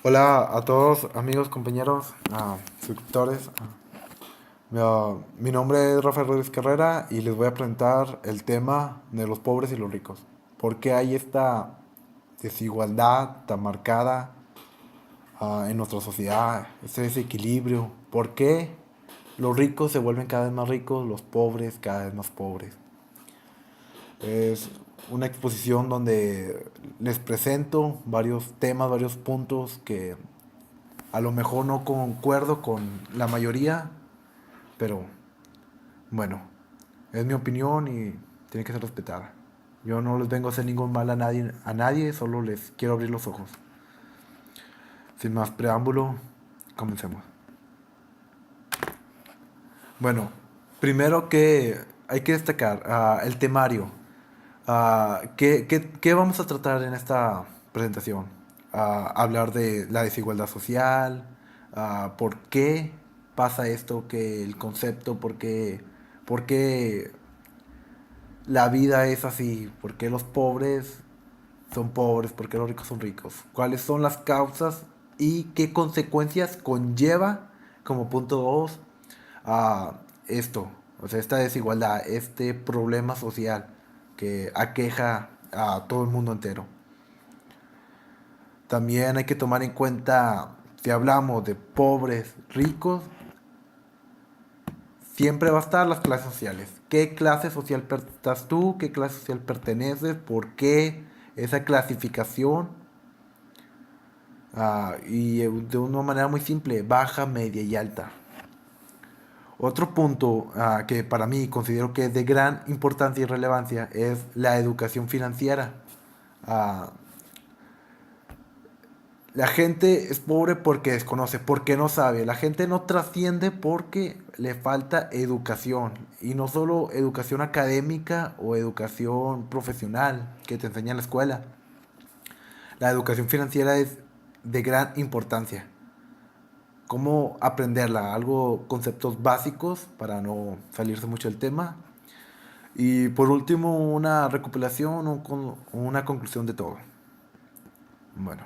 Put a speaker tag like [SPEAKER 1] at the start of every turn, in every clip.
[SPEAKER 1] Hola a todos, amigos, compañeros, suscriptores. Mi nombre es Rafael Rodríguez Carrera y les voy a presentar el tema de los pobres y los ricos. ¿Por qué hay esta desigualdad tan marcada en nuestra sociedad? Este desequilibrio. ¿Por qué los ricos se vuelven cada vez más ricos, los pobres cada vez más pobres? Es una exposición donde les presento varios temas, varios puntos que a lo mejor no concuerdo con la mayoría, pero bueno, es mi opinión y tiene que ser respetada. Yo no les vengo a hacer ningún mal a nadie, solo les quiero abrir los ojos. Sin más preámbulo, comencemos. Bueno, primero que hay que destacar el temario. ¿Qué vamos a tratar en esta presentación? Hablar de la desigualdad social, por qué pasa esto, que el concepto, por qué la vida es así, por qué los pobres son pobres, por qué los ricos son ricos, cuáles son las causas y qué consecuencias conlleva como punto 2 a esto, o sea, esta desigualdad, este problema social que aqueja a todo el mundo entero. También hay que tomar en cuenta, si hablamos de pobres, ricos, siempre va a estar las clases sociales. ¿Qué clase social estás tú? ¿Qué clase social perteneces? ¿Por qué esa clasificación? Y de una manera muy simple, baja, media y alta. Otro punto que para mí considero que es de gran importancia y relevancia es la educación financiera. Ah, la gente es pobre porque desconoce, porque no sabe. La gente no trasciende porque le falta educación. Y no solo educación académica o educación profesional que te enseña en la escuela. La educación financiera es de gran importancia. Cómo aprenderla, algo, conceptos básicos para no salirse mucho del tema. Y por último, una recopilación o una conclusión de todo. Bueno,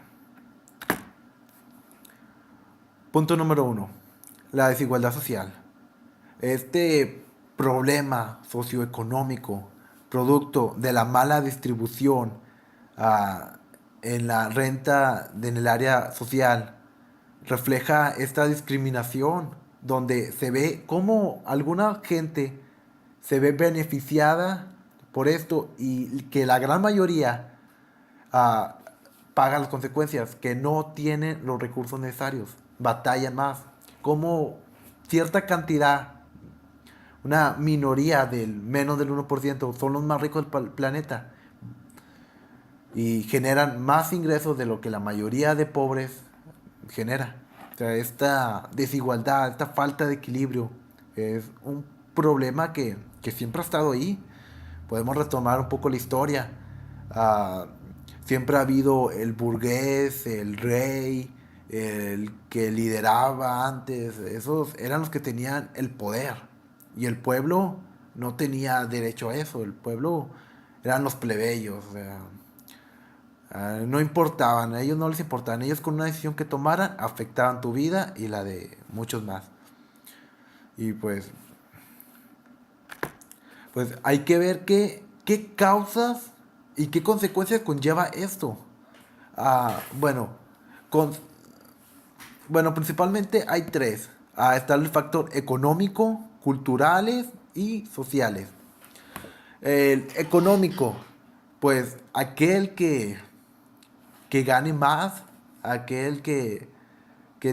[SPEAKER 1] punto número uno, la desigualdad social. Este problema socioeconómico, producto de la mala distribución ah, en la renta en el área social, refleja esta discriminación donde se ve cómo alguna gente se ve beneficiada por esto y que la gran mayoría ah, paga las consecuencias, que no tienen los recursos necesarios, batallan más. Como cierta cantidad, una minoría del menos del 1% son los más ricos del planeta y generan más ingresos de lo que la mayoría de pobres genera. O sea, esta desigualdad, esta falta de equilibrio es un problema que siempre ha estado ahí. Podemos retomar un poco la historia. Ah, siempre ha habido el burgués, el rey, el que lideraba antes. Esos eran los que tenían el poder. Y el pueblo no tenía derecho a eso. El pueblo eran los plebeyos. O sea, no importaban, a ellos no les importaban. Ellos con una decisión que tomaran afectaban tu vida y la de muchos más. Y pues hay que ver qué causas y qué consecuencias conlleva esto. Bueno, con, bueno, principalmente hay tres. Está el factor económico, culturales y sociales. El económico, pues aquel que gane más, aquel que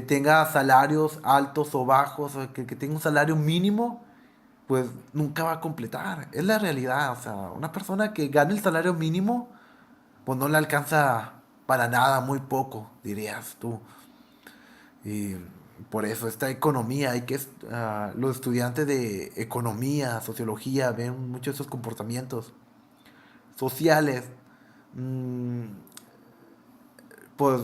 [SPEAKER 1] tenga salarios altos o bajos, o que tenga un salario mínimo, pues nunca va a completar. Es la realidad. O sea, una persona que gane el salario mínimo, pues no le alcanza para nada, muy poco, dirías tú. Y por eso esta economía, los estudiantes de economía, sociología, ven muchos de esos comportamientos sociales. mm, pues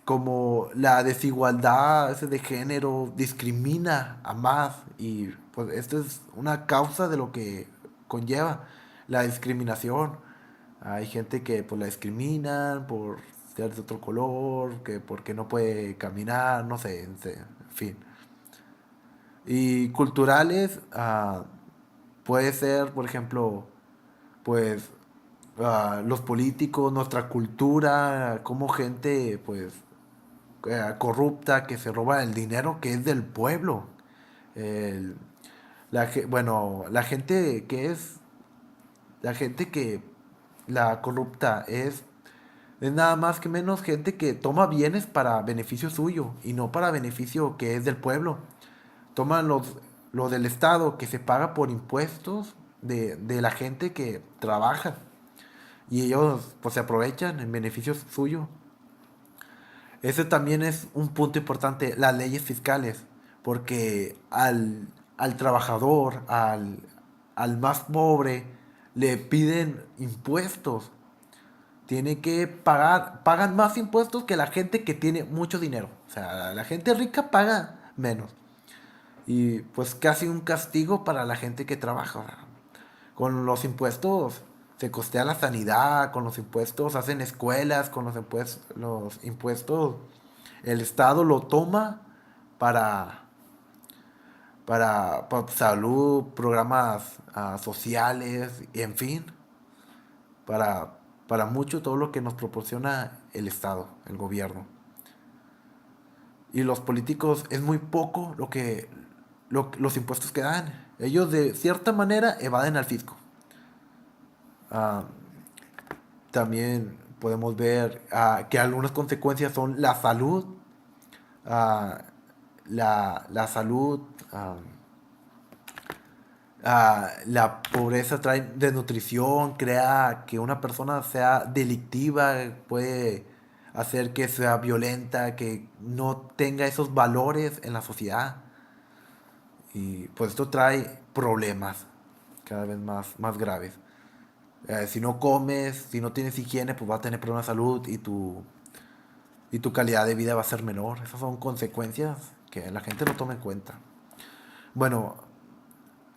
[SPEAKER 1] como la desigualdad ese de género discrimina a más y pues esto es una causa de lo que conlleva la discriminación. Hay gente que pues la discriminan por ya es de otro color, que porque no puede caminar, no sé, en fin. Y culturales, puede ser, por ejemplo, pues los políticos, nuestra cultura, como gente, pues, corrupta que se roba el dinero que es del pueblo. El- bueno, la gente que, la corrupta es nada más que menos gente que toma bienes para beneficio suyo y no para beneficio que es del pueblo. Toman lo del Estado que se paga por impuestos de la gente que trabaja y ellos pues se aprovechan en beneficio suyo. Ese también es un punto importante, las leyes fiscales, porque al trabajador, al más pobre, le piden impuestos. Tiene que pagan más impuestos que la gente que tiene mucho dinero. O sea, la gente rica paga menos. Y pues casi un castigo para la gente que trabaja. O sea, con los impuestos se costea la sanidad, con los impuestos hacen escuelas, con los impuestos el Estado lo toma para, para salud, programas sociales, y en fin, para, para mucho todo lo que nos proporciona el Estado, el gobierno. Y los políticos es muy poco los impuestos que dan. Ellos de cierta manera evaden al fisco. Ah, también podemos ver que algunas consecuencias son la salud, ah, la salud, la pobreza trae desnutrición, crea que una persona sea delictiva, puede hacer que sea violenta, que no tenga esos valores en la sociedad. Y pues esto trae problemas cada vez más graves. Si no comes, si no tienes higiene, pues vas a tener problemas de salud y tu calidad de vida va a ser menor. Esas son consecuencias que la gente no toma en cuenta. Bueno,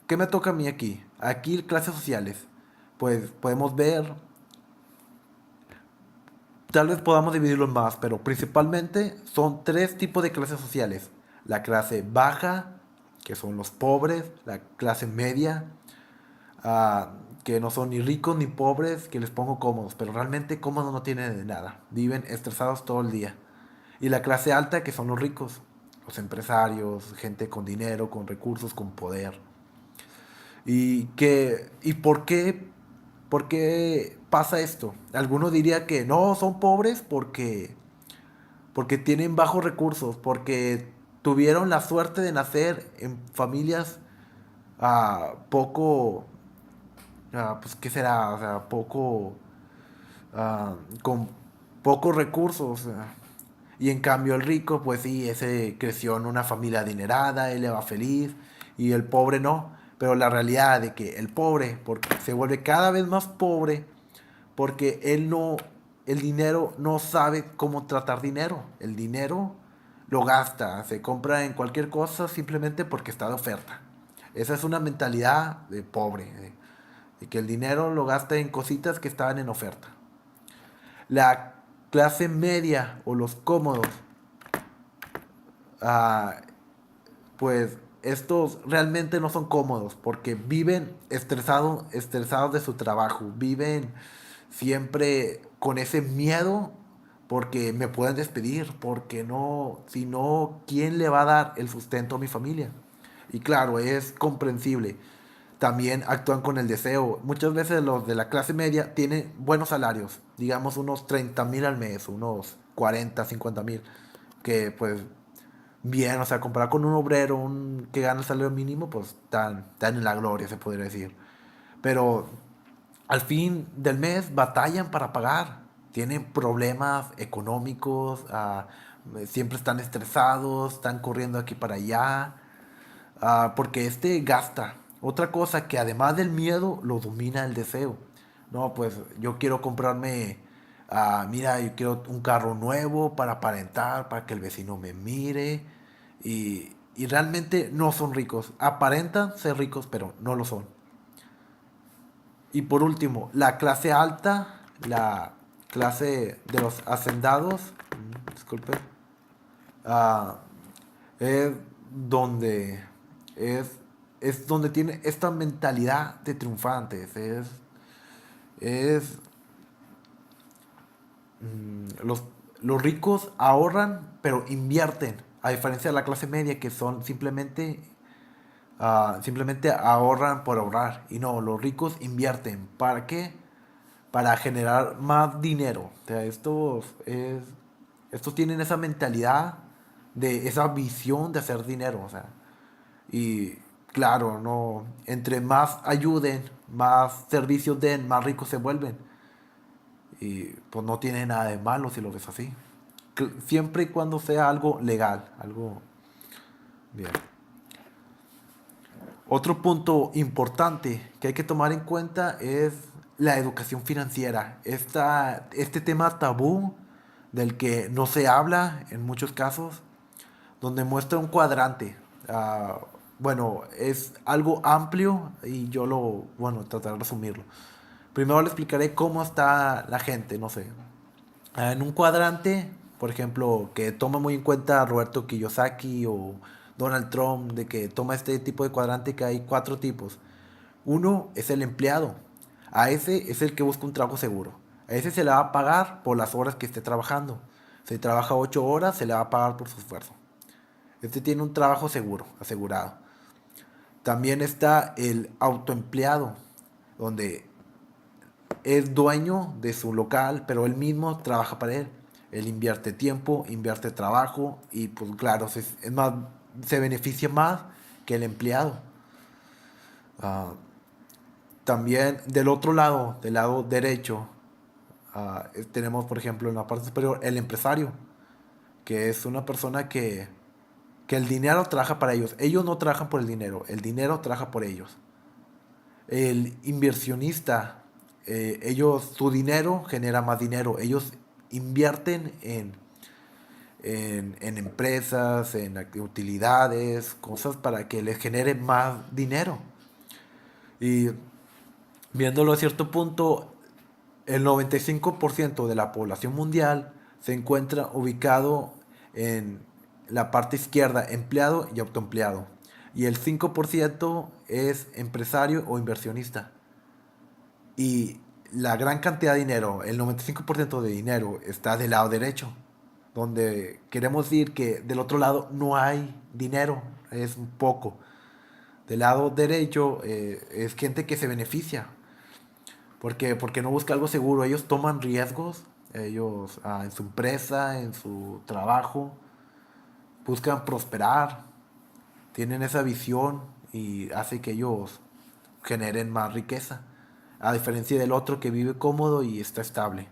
[SPEAKER 1] ¿qué me toca a mí aquí? Aquí clases sociales. Pues podemos ver, tal vez podamos dividirlo en más, pero principalmente son tres tipos de clases sociales. La clase baja, que son los pobres, la clase media, ah, que no son ni ricos ni pobres, que les pongo cómodos, pero realmente cómodos no tienen de nada. Viven estresados todo el día. Y la clase alta, que son los ricos, los empresarios, gente con dinero, con recursos, con poder. ¿Y por qué pasa esto? Algunos diría que no, son pobres porque tienen bajos recursos, porque tuvieron la suerte de nacer en familias poco, pues qué será, o sea, con pocos recursos. Y en cambio el rico, pues sí, ese creció en una familia adinerada, él le va feliz, y el pobre no. Pero la realidad de que el pobre porque se vuelve cada vez más pobre porque el dinero no sabe cómo tratar dinero. El dinero lo gasta, se compra en cualquier cosa simplemente porque está de oferta. Esa es una mentalidad de pobre, de que el dinero lo gasta en cositas que estaban en oferta. La clase media o los cómodos, ah, pues estos realmente no son cómodos porque viven estresados de su trabajo, viven siempre con ese miedo porque me pueden despedir, porque no, si no, ¿quién le va a dar el sustento a mi familia? Y claro, es comprensible. También actúan con el deseo. Muchas veces los de la clase media tienen buenos salarios, digamos unos 30,000 al mes, unos 40, 50,000, que pues bien, o sea, comparado con un obrero que gana el salario mínimo, pues están en la gloria, se podría decir. Pero al fin del mes batallan para pagar, tienen problemas económicos, siempre están estresados, están corriendo aquí para allá, porque este gasta. Otra cosa que además del miedo lo domina el deseo. No, pues yo quiero comprarme, mira, yo quiero un carro nuevo para aparentar, para que el vecino me mire. Y realmente no son ricos. Aparentan ser ricos, pero no lo son. Y por último, la clase alta, clase de los hacendados, disculpe, ah, es donde es, es donde tiene esta mentalidad de triunfantes. Es los, los ricos ahorran, pero invierten. A diferencia de la clase media, que son simplemente ahorran por ahorrar. Y no, los ricos invierten. ¿Para qué? Para generar más dinero. O sea, estos tienen esa mentalidad de esa visión de hacer dinero. O sea, y claro, no, entre más ayuden, más servicios den, más ricos se vuelven. Y pues no tiene nada de malo si lo ves así. Siempre y cuando sea algo legal, algo bien. Otro punto importante que hay que tomar en cuenta es la educación financiera. Este tema tabú del que no se habla en muchos casos, donde muestra un cuadrante. Ah, bueno, es algo amplio y bueno, trataré de resumirlo. Primero le explicaré cómo está la gente, no sé. En un cuadrante, por ejemplo, que toma muy en cuenta Roberto Kiyosaki o Donald Trump, de que toma este tipo de cuadrante, que hay cuatro tipos. Uno es el empleado. A ese es el que busca un trabajo seguro. A ese se le va a pagar por las horas que esté trabajando. Si trabaja 8 horas, se le va a pagar por su esfuerzo. Este tiene un trabajo seguro, asegurado. También está el autoempleado, donde es dueño de su local, pero él mismo trabaja para él. Él invierte tiempo, invierte trabajo y pues claro, es más, se beneficia más que el empleado. Ah, también del otro lado, del lado derecho, tenemos por ejemplo en la parte superior el empresario, que es una persona que el dinero trabaja para ellos. Ellos no trabajan por el dinero trabaja por ellos. El inversionista, su dinero genera más dinero. Ellos invierten en empresas, en utilidades, cosas para que les genere más dinero. Y viéndolo a cierto punto, el 95% de la población mundial se encuentra ubicado en la parte izquierda, empleado y autoempleado. Y el 5% es empresario o inversionista. Y la gran cantidad de dinero, el 95% de dinero, está del lado derecho. Donde queremos decir que del otro lado no hay dinero, es un poco. Del lado derecho es gente que se beneficia. Porque no busca algo seguro. Ellos toman riesgos. Ellos en su empresa, en su trabajo, buscan prosperar. Tienen esa visión y hace que ellos generen más riqueza. A diferencia del otro que vive cómodo y está estable.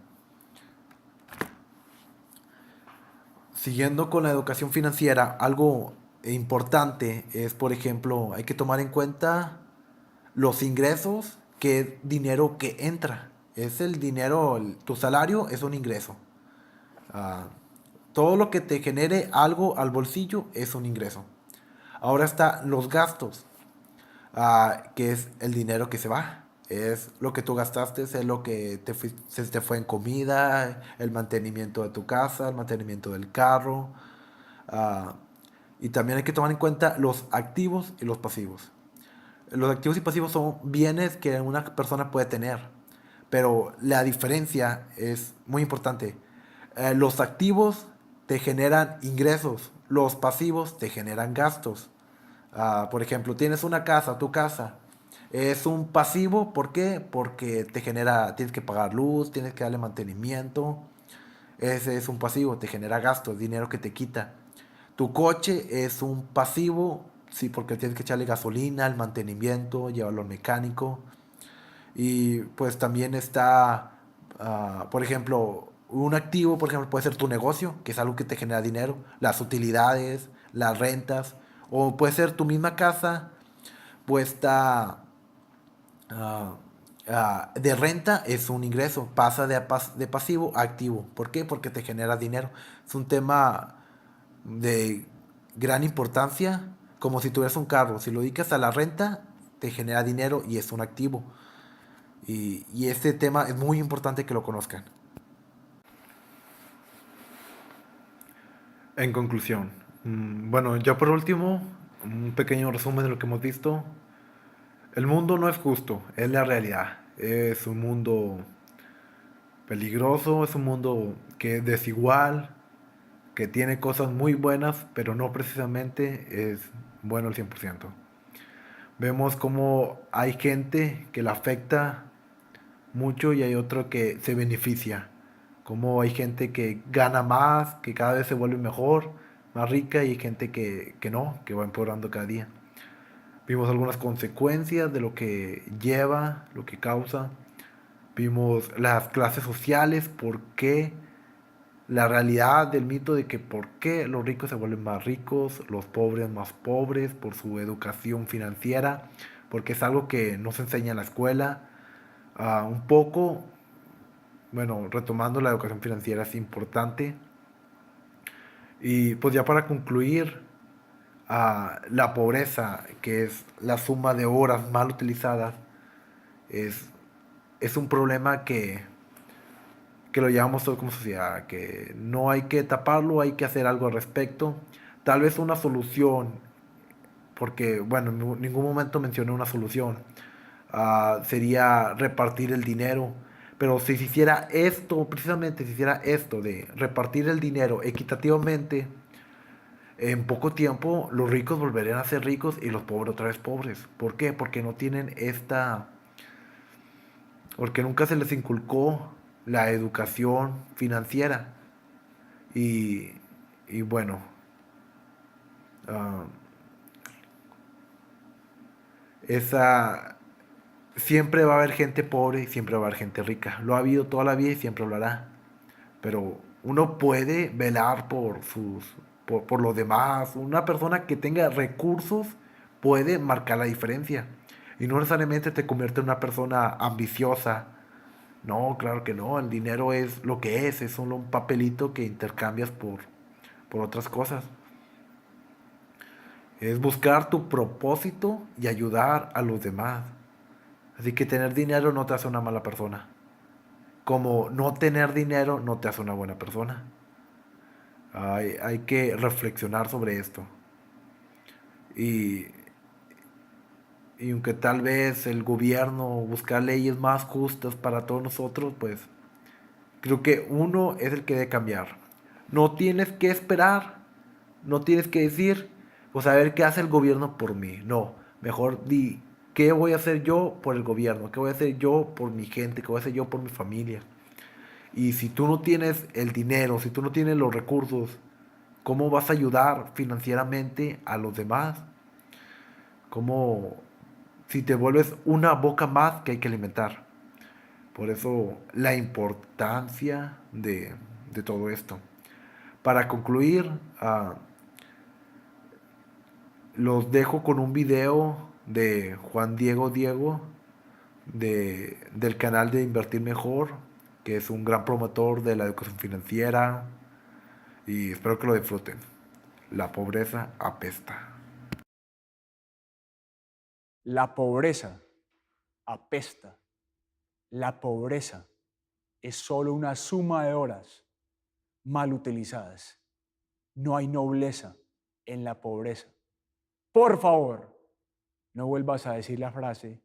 [SPEAKER 1] Siguiendo con la educación financiera, algo importante es, por ejemplo, hay que tomar en cuenta los ingresos, que es dinero que entra. Es el dinero, tu salario es un ingreso. Ah, todo lo que te genere algo al bolsillo es un ingreso. Ahora está los gastos, que es el dinero que se va. Es lo que tú gastaste, es lo que se te fue en comida, el mantenimiento de tu casa, el mantenimiento del carro. ah, y también hay que tomar en cuenta los activos y los pasivos. Los activos y pasivos son bienes que una persona puede tener, pero la diferencia es muy importante. Los activos te generan ingresos, los pasivos te generan gastos. Por ejemplo, tienes una casa, tu casa es un pasivo, ¿por qué? Porque tienes que pagar luz, tienes que darle mantenimiento. Ese es un pasivo, te genera gastos, dinero que te quita. Tu coche es un pasivo, sí, porque tienes que echarle gasolina, el mantenimiento, llevarlo al mecánico. Y pues también está, por ejemplo, un activo, por ejemplo, puede ser tu negocio, que es algo que te genera dinero, las utilidades, las rentas, o puede ser tu misma casa puesta ah, de renta, es un ingreso, pasa de pasivo a activo. ¿Por qué? Porque te genera dinero. Es un tema de gran importancia, como si tuvieras un carro. Si lo dedicas a la renta, te genera dinero y es un activo. Y este tema es muy importante que lo conozcan. En conclusión, bueno, ya por último, un pequeño resumen de lo que hemos visto. El mundo no es justo, es la realidad. Es un mundo peligroso, es un mundo que es desigual, que tiene cosas muy buenas, pero no precisamente es bueno al 100%. Vemos cómo hay gente que la afecta mucho y hay otro que se beneficia. Como hay gente que gana más, que cada vez se vuelve mejor, más rica, y hay gente que no, que va empeorando cada día. Vimos algunas consecuencias de lo que lleva, lo que causa. Vimos las clases sociales, por qué, la realidad del mito de que por qué los ricos se vuelven más ricos, los pobres más pobres, por su educación financiera, porque es algo que no se enseña en la escuela. Un poco, bueno, retomando, la educación financiera es importante. Y pues ya para concluir, la pobreza, que es la suma de horas mal utilizadas, es, es un problema que lo llevamos todos como sociedad, que no hay que taparlo, hay que hacer algo al respecto. Tal vez una solución, porque bueno, en ningún momento mencioné una solución, sería repartir el dinero. Pero si se hiciera esto, precisamente si se hiciera esto de repartir el dinero equitativamente, en poco tiempo los ricos volverían a ser ricos y los pobres otra vez pobres. ¿Por qué? Porque no tienen porque nunca se les inculcó la educación financiera. Y, y bueno, ah, esa siempre va a haber gente pobre y siempre va a haber gente rica. Lo ha habido toda la vida y siempre lo hará. Pero uno puede velar por los demás. Una persona que tenga recursos puede marcar la diferencia. Y no necesariamente te convierte en una persona ambiciosa. No, claro que no. El dinero es lo que es solo un papelito que intercambias por otras cosas. Es buscar tu propósito y ayudar a los demás. Así que tener dinero no te hace una mala persona. Como no tener dinero no te hace una buena persona. Hay que reflexionar sobre esto. Y, y aunque tal vez el gobierno busque leyes más justas para todos nosotros, pues creo que uno es el que debe cambiar. No tienes que esperar, no tienes que decir, pues a ver qué hace el gobierno por mí. No, mejor di, ¿qué voy a hacer yo por el gobierno? ¿Qué voy a hacer yo por mi gente? ¿Qué voy a hacer yo por mi familia? Y si tú no tienes el dinero, si tú no tienes los recursos, ¿cómo vas a ayudar financieramente a los demás? ¿Cómo si te vuelves una boca más que hay que alimentar? Por eso la importancia de todo esto. Para concluir, los dejo con un video de Juan Diego Diego del canal de Invertir Mejor, que es un gran promotor de la educación financiera, y espero que lo disfruten. La pobreza apesta.
[SPEAKER 2] La pobreza apesta. La pobreza es solo una suma de horas mal utilizadas. No hay nobleza en la pobreza. Por favor, no vuelvas a decir la frase,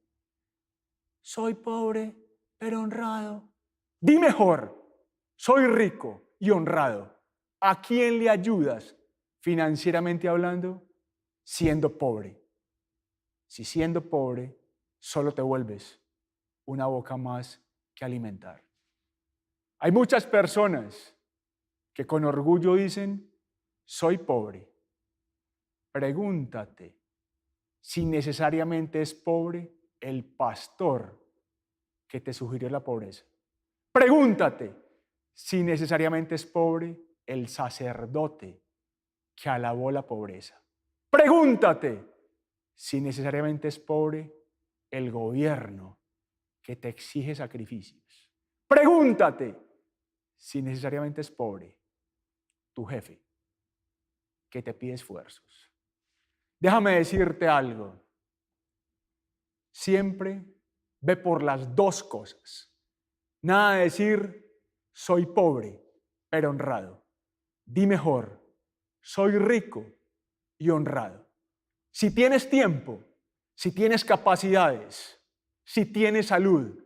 [SPEAKER 2] soy pobre pero honrado. Di mejor, soy rico y honrado. ¿A quién le ayudas financieramente hablando siendo pobre? Si siendo pobre solo te vuelves una boca más que alimentar. Hay muchas personas que con orgullo dicen, soy pobre. Pregúntate si necesariamente es pobre el pastor que te sugirió la pobreza. Pregúntate si necesariamente es pobre el sacerdote que alabó la pobreza. Pregúntate si necesariamente es pobre el gobierno que te exige sacrificios. Pregúntate si necesariamente es pobre tu jefe que te pide esfuerzos. Déjame decirte algo. Siempre ve por las dos cosas. Nada de decir, soy pobre, pero honrado. Di mejor, soy rico y honrado. Si tienes tiempo, si tienes capacidades, si tienes salud,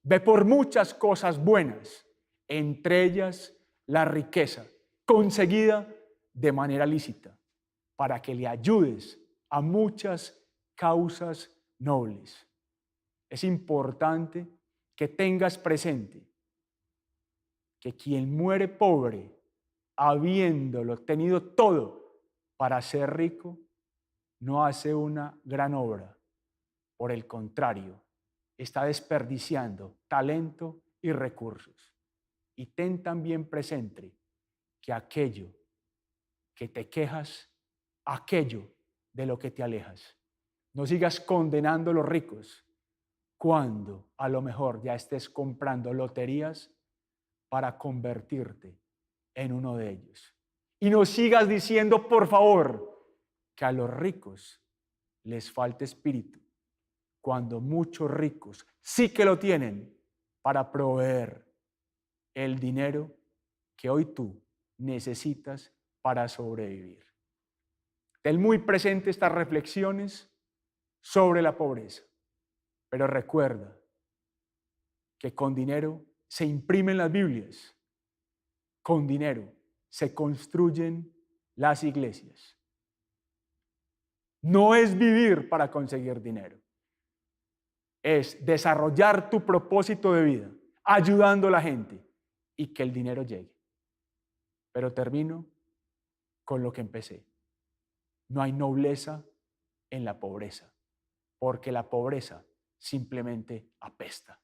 [SPEAKER 2] ve por muchas cosas buenas, entre ellas la riqueza conseguida de manera lícita, para que le ayudes a muchas causas nobles. Es importante que tengas presente que quien muere pobre, habiéndolo tenido todo para ser rico, no hace una gran obra. Por el contrario, está desperdiciando talento y recursos. Y ten también presente que aquello que te quejas, aquello de lo que te alejas. No sigas condenando a los ricos cuando a lo mejor ya estés comprando loterías para convertirte en uno de ellos. Y no sigas diciendo, por favor, que a los ricos les falta espíritu, cuando muchos ricos sí que lo tienen para proveer el dinero que hoy tú necesitas para sobrevivir. Ten muy presente estas reflexiones sobre la pobreza, pero recuerda que con dinero se imprimen las Biblias, con dinero se construyen las iglesias. No es vivir para conseguir dinero, es desarrollar tu propósito de vida, ayudando a la gente y que el dinero llegue. Pero termino con lo que empecé. No hay nobleza en la pobreza, porque la pobreza simplemente apesta.